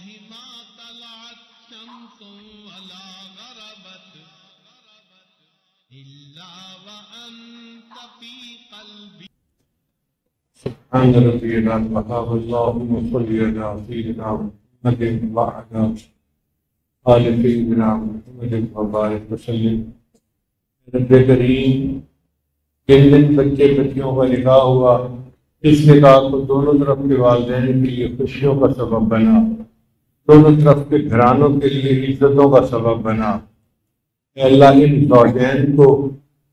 ما طلعت شمس ولا غربت إلا وأنت في قلبي. سبحان ربي الأعلى. اللهم صل على سيدنا محمد وعلى آل سيدنا محمد وبارك وسلم. رب کریم، جن دن بچے بچیوں کا نکاح ہوا، اس نکاح کو دونوں طرف کے والدین کے لیے خوشیوں کا سبب بنا، دونوں طرف کے گھرانوں کے لیے عزتوں کا سبب بنا۔ اے اللہ، ان زوجین کو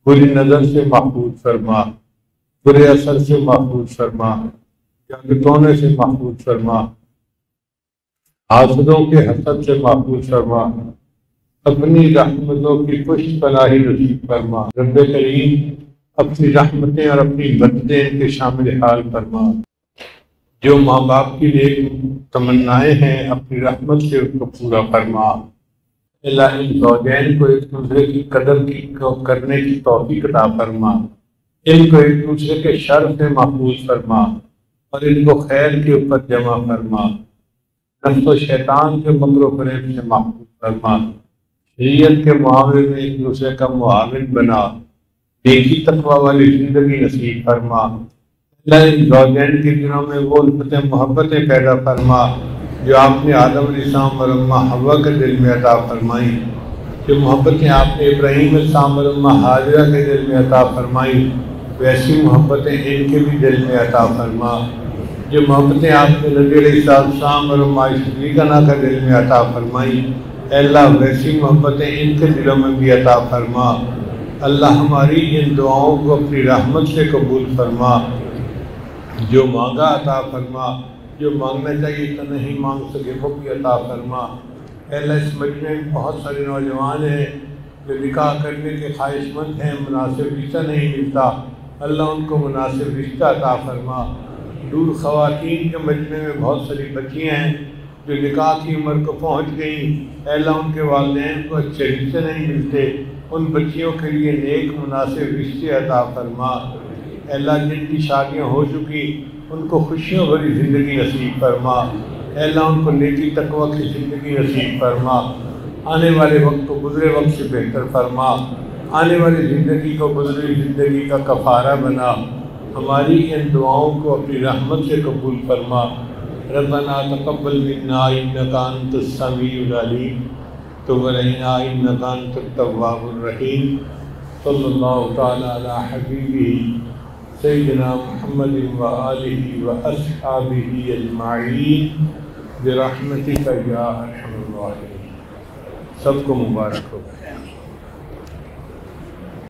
بری نظر سے محفوظ فرما، برے اثر سے محفوظ فرما، جنگتونے سے محفوظ فرما، حاسدوں کے حسد سے محفوظ فرما، اپنی رحمتوں کی پشت پناہی نصیب فرما۔ رب کریم، اپنی رحمتیں اور اپنی مددیں ان کے شامل حال فرما۔ جو ماں باپ کی نیک تمنائیں ہیں، اپنی رحمت سے اس کو پورا فرما۔ اللہ، ان زوجین کو ایک دوسرے کی قدر کرنے کی توفیق عطا فرما، ان کو ایک دوسرے کے شر سے محفوظ فرما اور ان کو خیر کے اوپر جمع فرما، نفس و شیطان کے مکر و فریب سے محفوظ فرما، شریعت کے معاملے میں ایک دوسرے کا معاون بنا، نیکی تقوی والی زندگی نصیب فرما۔ اللہ، ان زوجین کے دلوں میں وہ الفتیں محبتیں پیدا فرما جو آپ نے آدم علیہ السلام اور اماں حوا کے دل میں عطا فرمائیں، جو محبتیں آپ نے ابراہیم علیہ السلام اور اماں حاجرہ کے دل میں عطا فرمائیں، ویسی محبتیں ان کے بھی دل میں عطا فرما۔ جو محبتیں آپ نے نبی علیہ السلام اور اماں صدیقہ کے دل میں عطا فرمائیں، اے اللہ ویسی محبتیں ان کے دلوں میں بھی عطا فرما۔ اللہ، ہماری ان دعاؤں کو اپنی رحمت سے قبول فرما، جو مانگا عطا فرما، جو مانگنا چاہیے تو نہیں مانگ سکے وہ بھی عطا فرما۔ اے اللہ، اس مجمع میں بہت سارے نوجوان ہیں جو نکاح کرنے کے خواہش مند ہیں، مناسب رشتہ نہیں ملتا، اللہ ان کو مناسب رشتہ عطا فرما۔ دور خواتین کے مجمع میں بہت ساری بچیاں ہیں جو نکاح کی عمر کو پہنچ گئیں، اے اللہ ان کے والدین کو اچھے رشتے نہیں ملتے، ان بچیوں کے لیے نیک مناسب رشتے عطا فرما۔ اے اللہ، جن کی شادیاں ہو چکی ان کو خوشیوں بھری زندگی نصیب فرما، اے اللہ ان کو نیکی تقوی کی زندگی نصیب فرما، آنے والے وقت کو گزرے وقت سے بہتر فرما، آنے والی زندگی کو گزری زندگی کا کفارہ بنا۔ ہماری ان دعاؤں کو اپنی رحمت سے قبول فرما۔ ربنا تقبل منا انک انت السمیع العلیم تب علینا انک انت التواب الرحیم۔ صلی اللہ تعالی علی حبیبہ سیدنا محمد وآلہ واصحابہ اجمعین برحمتک یا ارحم الراحمین۔ سب کو مبارک ہو۔